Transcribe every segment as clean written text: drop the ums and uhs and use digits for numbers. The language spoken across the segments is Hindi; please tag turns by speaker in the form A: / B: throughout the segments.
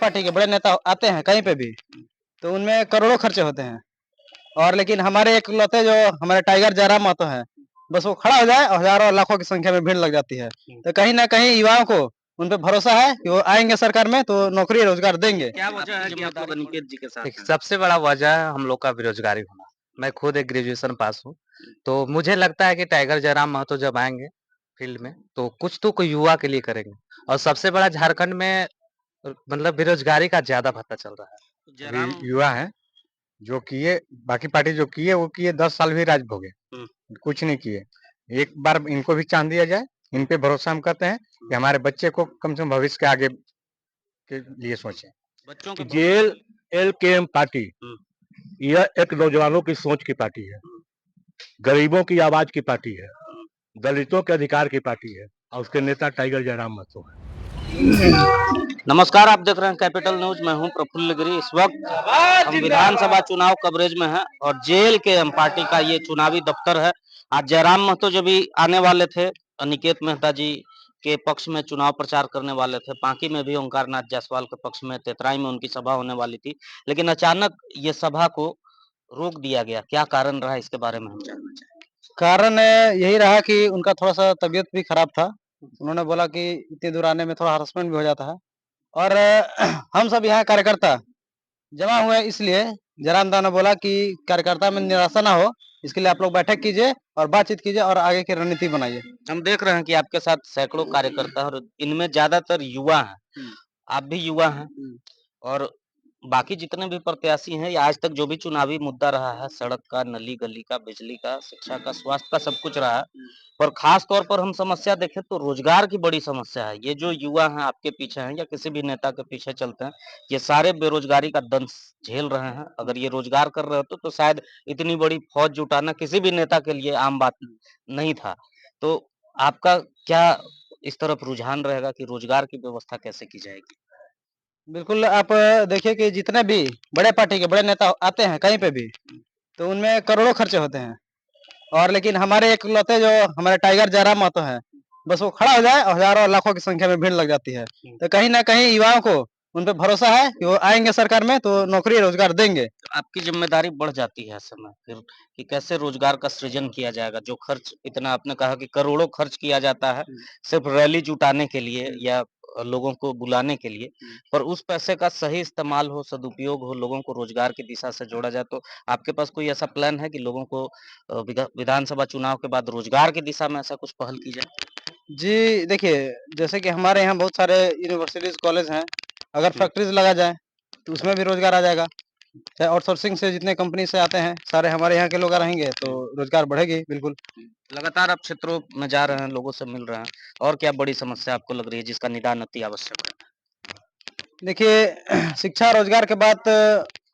A: पार्टी के बड़े नेता आते हैं कहीं पे भी, तो उनमें करोड़ों खर्चे होते हैं। और लेकिन हमारे इकलौते जो हमारे टाइगर जयराम महतो हैं, बस वो खड़ा हो जाए और हजारों और लाखों की संख्या में भीड़ लग जाती है। तो कहीं न कहीं युवाओं को उन पे भरोसा है कि वो आएँगे सरकार में तो नौकरी रोज़गार देंगे।
B: क्या वजह है कि आप लोग अनिकेत जी के साथ
C: देखिए,
B: हैं?
C: सबसे बड़ा वजह है हम लोग का बेरोजगारी होना। मैं खुद एक ग्रेजुएशन पास हूँ, तो मुझे लगता है कि टाइगर जयराम महतो जब आएँगे फील्ड में, तो कुछ तो कोई युवा के लिए करेंगे। और सबसे बड़ा झारखंड में मतलब बेरोजगारी का ज़्यादा भत्ता चल रहा है।
B: तो
D: अभी
B: जयराम
D: युवा हैं जो किए, बाकी पार्टी जो किए वो किए, 10 साल भी राज भोगे, कुछ नहीं किए। एक बार इनको भी चांस दिया जाए, इन पे भरोसा हम करते हैं कि हमारे बच्चे को कम से कम भविष्य के आगे के लिए सोचें।
B: बच्चों के
E: जेल एलकेएम पार्टी यह एक नौजवानों की सोच की पार्टी है, गरीबों की आवाज की पार्टी है, दलितों के अधिकार की पार्टी है और उसके नेता टाइगर जयराम महतो है।
B: नमस्कार, आप देख रहे हैं कैपिटल न्यूज। मैं हूं प्रफुल्ल गिरी। इस वक्त हम विधानसभा चुनाव कवरेज में हैं और जेल के एम पार्टी का ये चुनावी दफ्तर है। आज जयराम महतो जब भी आने वाले थे, अनिकेत मेहता जी के पक्ष में चुनाव प्रचार करने वाले थे। पांकी में भी ओंकार नाथ जायसवाल के पक्ष में, तेतराई में उनकी सभा होने वाली थी, लेकिन अचानक ये सभा को रोक दिया गया। क्या कारण रहा, इसके बारे में हम जानना चाहेंगे।
A: कारण यही रहा कि उनका थोड़ा-सा तबीयत भी खराब था। उन्होंने बोला कि इतनी दूर आने में थोड़ा हरासमेंट भी हो जाता है और हम सब यहाँ कार्यकर्ता जमा हुए इसलिए जयराम दा ने बोला कि कार्यकर्ता में निराशा ना हो, इसके लिए आप लोग बैठक कीजिए और बातचीत कीजिए और आगे की रणनीति बनाइए।
B: हम देख रहे हैं कि आपके साथ सैकड़ों कार्यकर्ता हैं और इनमें ज्यादातर युवा हैं। आप भी युवा हैं और बाकी जितने भी प्रत्याशी हैं, या आज तक जो भी चुनावी मुद्दा रहा है, सड़क का, नली गली का, बिजली का, शिक्षा का, स्वास्थ्य का, सब कुछ रहा है। पर खास तौर पर हम समस्या देखें तो रोजगार की बड़ी समस्या है। ये जो युवा हैं आपके पीछे हैं या किसी भी नेता के पीछे चलते हैं, ये सारे बेरोजगारी का दंश झेल रहे हैं। अगर ये रोजगार कर रहे होते तो शायद इतनी बड़ी फौज जुटाना किसी भी नेता के लिए आम बात नहीं था। तो आपका क्या इस तरफ रुझान रहेगा कि रोजगार की व्यवस्था कैसे की जाएगी?
A: बिल्कुल आप देखिए कि जितने भी बड़े पार्टी के बड़े नेता आते हैं कहीं पे भी, तो उनमें करोड़ों खर्चे होते हैं। और लेकिन हमारे इकलौते जो हमारे टाइगर जयराम महतो हैं, बस वो खड़ा हो जाए और हजारों और लाखों की संख्या में भीड़ लग जाती है। तो कहीं न कहीं युवाओं को उन पे भरोसा है कि वो आएँगे सरकार में तो नौकरी रोज़गार देंगे।
B: तो आपकी ज़िम्मेदारी बढ़ जाती है ऐसे में फिर कि कैसे रोज़गार का सृजन किया जाएगा? जो खर्च इतना आपने कहा कि करोड़ों खर्च किया जाता है, सिर्फ़ रैली जुटाने के लिए या लोगों को बुलाने के लिए, पर उस पैसे का सही इस्तेमाल हो, सदुपयोग हो, लोगों को रोज़गार की दिशा से जोड़ा जाए, तो आपके पास कोई ऐसा प्लान है कि लोगों को विधानसभा चुनाव के बाद रोज़गार की दिशा में ऐसा कुछ पहल की जाए?
A: जी, देखिए जैसे कि हमारे यहाँ बहुत सारे यूनिवर्सिटीज़, कॉलेज हैं, अगर फैक्ट्रीज़ लगा जाए, तो उसमें भी रोज़गार आ जाएगा। चाहे आउटसोर्सिंग से जितने कंपनी से आते हैं, सारे हमारे यहाँ के लोग रहेंगे तो रोज़गार बढ़ेगी, बिल्कुल।
B: लगातार आप क्षेत्रों में जा रहे हैं, लोगों से मिल रहे हैं, और क्या बड़ी समस्या आपको लग रही है जिसका निदान अति आवश्यक है?
A: देखिए शिक्षा, रोज़गार के बाद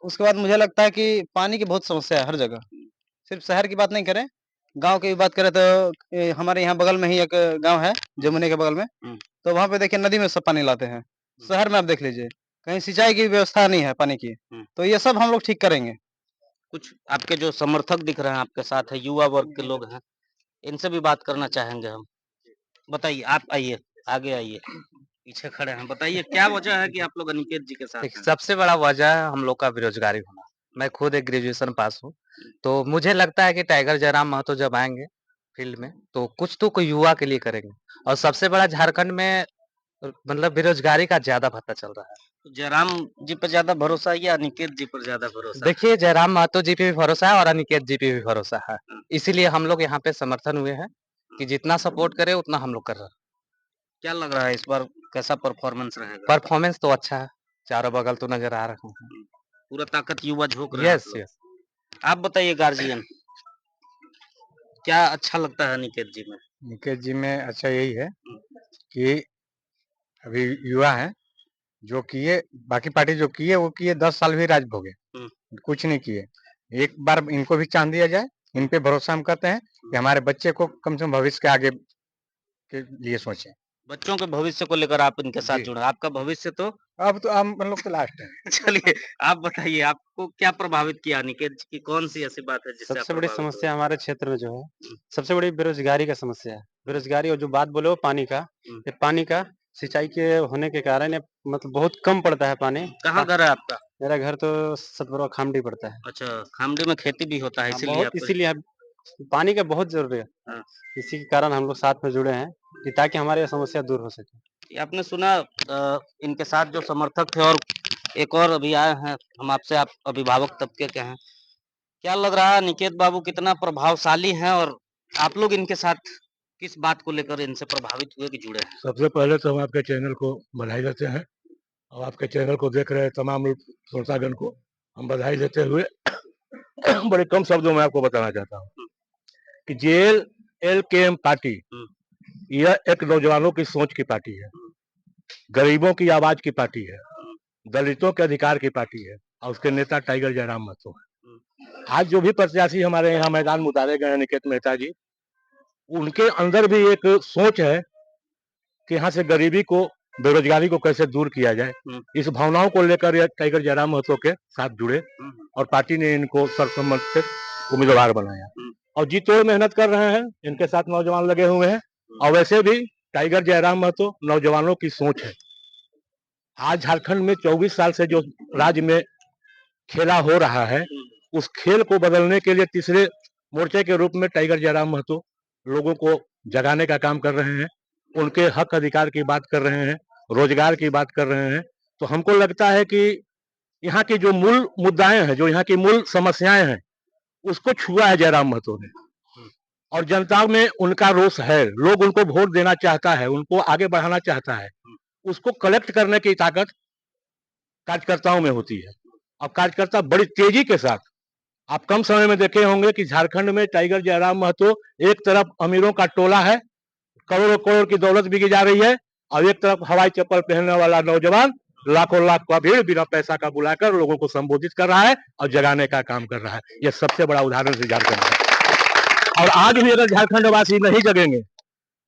A: उसके बाद मुझे लगता है कि पानी की बहुत समस्या है हर जगह। सिर्फ़ शहर की बात नहीं करें, गाँव की भी बात करें तो हमारे यहाँ बगल में ही एक गाँव है, जमुने के बगल में, तो वहाँ पे देखिए नदी में सब पानी लाते हैं। शहर में आप देख लीजिए, कहीं सिंचाई की व्यवस्था नहीं है पानी की, तो ये सब हम लोग ठीक करेंगे।
B: कुछ आपके जो समर्थक दिख रहे हैं आपके साथ है, युवा वर्ग के लोग हैं, इनसे भी बात करना चाहेंगे हम। बताइए, आप आइए, आगे आइए, पीछे खड़े हैं। बताइए क्या वजह है कि आप लोग अनिकेत जी के साथ
C: देखिए,
B: हैं?
C: सबसे बड़ा वजह है हम लोग का बेरोजगारी होना। मैं खुद एक ग्रेजुएशन पास हूँ, तो मुझे लगता है कि टाइगर जयराम महतो जब आएँगे फील्ड में, तो कुछ तो कोई युवा के लिए करेंगे। और सबसे बड़ा झारखंड में मतलब बेरोजगारी का ज़्यादा भत्ता चल रहा है।
B: तो जयराम जी पर ज्यादा भरोसा है या अनिकेत जी पर ज्यादा भरोसा है?
C: देखिए, जयराम महतो जी पे भी भरोसा है और अनिकेत जी पे भी भरोसा है। इसीलिए हम लोग यहाँ पे समर्थन हुए हैं कि जितना सपोर्ट करे उतना हम लोग कर रहे हैं।
B: क्या लग रहा है इस बार कैसा परफॉर्मेंस रहेगा?
C: परफॉर्मेंस तो अच्छा है, चारों बगल तो नज़र आ रहे हैं।
B: पूरा ताकत युवा झोंक रहे हैं आप
C: यस,
B: लोग।
C: यस।
B: आप बताइए गार्जियन, क्या अच्छा लगता है अनिकेत जी में?
D: निकेत जी में अच्छा यही है कि अभी युवा हैं जो किए, बाकी पार्टी जो किए वो किए, 10 साल भी राज भोगे, कुछ नहीं किए। एक बार इनको भी चांस दिया जाए, इन पे भरोसा हम करते हैं कि हमारे बच्चे को कम से कम भविष्य के आगे के लिए सोचें।
B: बच्चों के भविष्य को लेकर आप इनके साथ
D: जी।
B: जुड़े, आपका भविष्य तो
D: अब तो हम लोग तो लास्ट है।
B: चलिए, आप बताइए आपको क्या प्रभावित किया अनिकेत जी की कौन सी ऐसी बात है जिससे आप
F: सबसे बड़ी
B: प्रभावित
F: समस्या
B: हुए?
F: हमारे क्षेत्र में जो है, सबसे बड़ी बेरोज़गारी का समस्या है। बेरोज़गारी और जो बात बोले वो पानी का, ये पानी का सिंचाई के होने के कारण ये मतलब बहुत कम पड़ता है पानी।
B: कहाँ घर है आपका?
F: मेरा घर तो सतपुरा खामडी पड़ता है।
B: अच्छा, खामडी में खेती भी होता है
F: हाँ,
B: इसीलिए
F: बहुत
B: आपको
F: इसीलिए पानी का बहुत ज़रूरी है।
B: हाँ।
F: इसी के कारण हम लोग साथ में जुड़े हैं कि ताकि हमारी ये समस्या दूर हो सके।
B: ये आपने सुना इनके साथ जो समर्थक थे और एक और अभी आए हैं, हम आपसे आप अभिभावक तबके के हैं। क्या लग रहा है निकेत बाबू कितना प्रभावशाली हैं और आप लोग इनके साथ किस बात को लेकर इनसे प्रभावित हुए कि जुड़े हैं?
E: सबसे पहले तो हम आपके चैनल को बधाई देते हैं और आपके चैनल को देख रहे तमाम श्रोतागण को हम बधाई देते हुए बड़े कम शब्दों में आपको बताना चाहता हूँ कि JLLKM पार्टी यह एक नौजवानों की सोच की पार्टी है, गरीबों की आवाज की पार्टी है, दलितों के अधिकार की पार्टी है और उसके नेता टाइगर जयराम महतो है। आज जो भी प्रत्याशी हमारे यहाँ मैदान में उतारे गए हैं निकेत मेहता जी, उनके अंदर भी एक सोच है कि यहाँ से गरीबी को, बेरोजगारी को कैसे दूर किया जाए। इस भावनाओं को लेकर यह टाइगर जयराम महतो के साथ जुड़े और पार्टी ने इनको सर्वसम्मत से उम्मीदवार बनाया और जी तोड़ मेहनत कर रहे हैं। इनके साथ नौजवान लगे हुए हैं और वैसे भी टाइगर जयराम महतो नौजवानों की सोच है। आज झारखंड में 24 साल से जो राज्य में खेला हो रहा है, उस खेल को बदलने के लिए तीसरे मोर्चे के रूप में टाइगर जयराम महतो लोगों को जगाने का काम कर रहे हैं, उनके हक अधिकार की बात कर रहे हैं, रोजगार की बात कर रहे हैं। तो हमको लगता है कि यहाँ की जो मूल मुद्दाएं हैं, जो यहाँ की मूल समस्याएं हैं, उसको छुआ है जयराम महतो ने और जनता में उनका रोष है। लोग उनको वोट देना चाहता है, उनको आगे बढ़ाना चाहता है। उसको कलेक्ट करने की ताकत कार्यकर्ताओं में होती है। अब कार्यकर्ता बड़ी तेजी के साथ, आप कम समय में देखे होंगे कि झारखंड में टाइगर जयराम महतो एक तरफ अमीरों का टोला है, करोड़ों करोड़ की दौलत बिकी जा रही है और एक तरफ हवाई चप्पल पहनने वाला नौजवान लाखों लाख का भीड़ बिना पैसा का बुलाकर लोगों को संबोधित कर रहा है और जगाने का काम कर रहा है। यह सबसे बड़ा उदाहरण है झारखंड का। और आज भी अगर झारखंड वासी नहीं जगेंगे,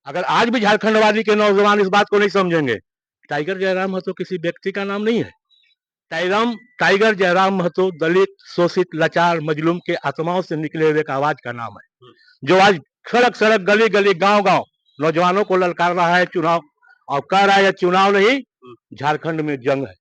E: अगर आज भी झारखंडवासी के नौजवान इस बात को नहीं समझेंगे, टाइगर जयराम महतो किसी व्यक्ति का नाम नहीं है। टाइगर जयराम महतो दलित, शोषित, लाचार, मजलूम के आत्माओं से निकले हुए एक आवाज का नाम है, जो आज सड़क सड़क, गली गली, गांव गांव नौजवानों को ललकार रहा है चुनाव और कह रहा है यह चुनाव नहीं, झारखंड में जंग है।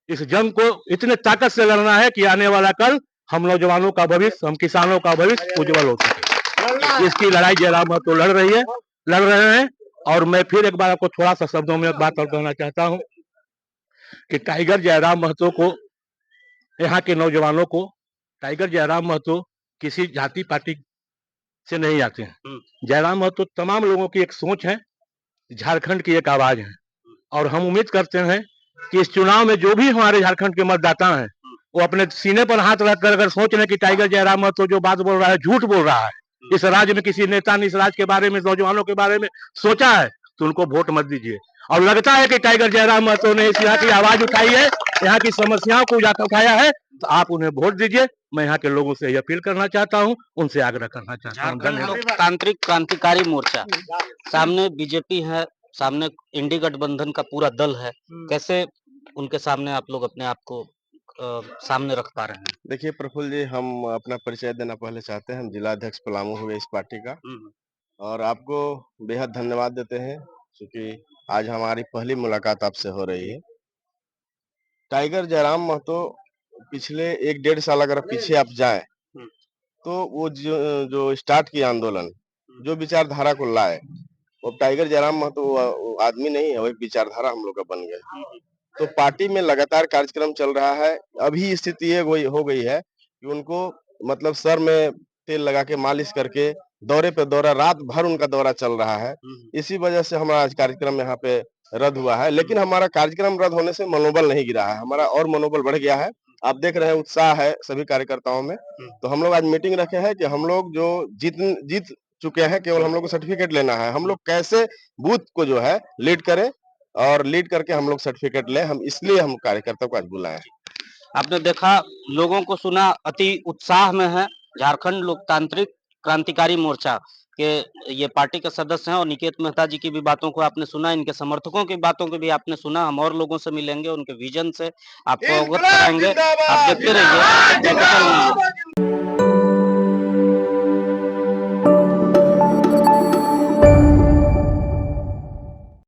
E: इस जंग को इतने ताकत से लड़ना है कि आने वाला कल हम नौजवानों का भविष्य, हम किसानों का भविष्य उज्जवल हो सके। इसकी लड़ाई जयराम महतो लड़ रहे हैं। और मैं फिर एक बार आपको थोड़ा सा शब्दों में एक बात और कहना चाहता हूं कि टाइगर जयराम महतो को, यहाँ के नौजवानों को, टाइगर जयराम महतो किसी जाति पार्टी से नहीं आते हैं। जयराम महतो तमाम लोगों की एक सोच है, झारखंड की एक आवाज है और हम उम्मीद करते हैं कि इस चुनाव में जो भी हमारे झारखंड के मतदाता हैं, वो अपने सीने पर हाथ रखकर अगर सोच रहे कि टाइगर जयराम महतो जो बात बोल रहा है झूठ बोल रहा है, इस राज्य में किसी नेता ने इस राज्य के बारे में, नौजवानों के बारे में सोचा है, तो उनको वोट मत दीजिए। और लगता है कि टाइगर जयराम महतो ने इस यहाँ की आवाज उठाई है, यहाँ की समस्याओं को उठाया है, तो आप उन्हें वोट दीजिए। मैं यहाँ के लोगों से यह अपील करना चाहता हूँ, उनसे आग्रह करना चाहता हूँ।
B: झारखंड लोकतांत्रिक क्रांतिकारी मोर्चा, सामने बीजेपी है, सामने इंडी गठबंधन का पूरा दल है, कैसे उनके सामने आप लोग अपने आप को सामने रख पा रहे हैं?
G: देखिए प्रफुल्ल जी, हम अपना परिचय देना पहले चाहते हैं। हम जिला अध्यक्ष पलामू हुए इस पार्टी का और आपको बेहद धन्यवाद देते हैं क्योंकि आज हमारी पहली मुलाकात आपसे हो रही है। टाइगर जयराम महतो पिछले 1-1.5 साल अगर पीछे आप जाएं, तो वो जो स्टार्ट किया आंदोलन, जो विचारधारा को लाए, वो टाइगर जयराम महतो वो आदमी नहीं है, वो एक विचारधारा हम लोग का बन गया। तो पार्टी में लगातार कार्यक्रम चल रहा है। अभी स्थिति ये हो गई है कि उनको मतलब सर में तेल लगा के मालिश करके दौरे पे दौरा, रात भर उनका दौरा चल रहा है। इसी वजह से हमारा आज कार्यक्रम यहाँ पे रद्द हुआ है। लेकिन हमारा कार्यक्रम रद्द होने से मनोबल नहीं गिरा है, हमारा और मनोबल बढ़ गया है। आप देख रहे हैं उत्साह है सभी कार्यकर्ताओं में। तो हम लोग आज मीटिंग रखे हैं कि हम लोग जो जीत चुके हैं, केवल हम लोग को सर्टिफिकेट लेना है। हम लोग कैसे बूथ को जो है लीड करें और लीड करके हम लोग सर्टिफिकेट लें, हम इसलिए हम कार्यकर्ता को आज बुलाए।
B: आपने देखा, लोगों को सुना, अति उत्साह में है। झारखंड लोकतांत्रिक क्रांतिकारी मोर्चा के ये पार्टी के सदस्य हैं और निकेत मेहता जी की भी बातों को आपने सुना, इनके समर्थकों की बातों को भी आपने सुना। हम और लोगों से मिलेंगे, उनके विजन से आपको अवगत कराएंगे। आप देखते रहिए।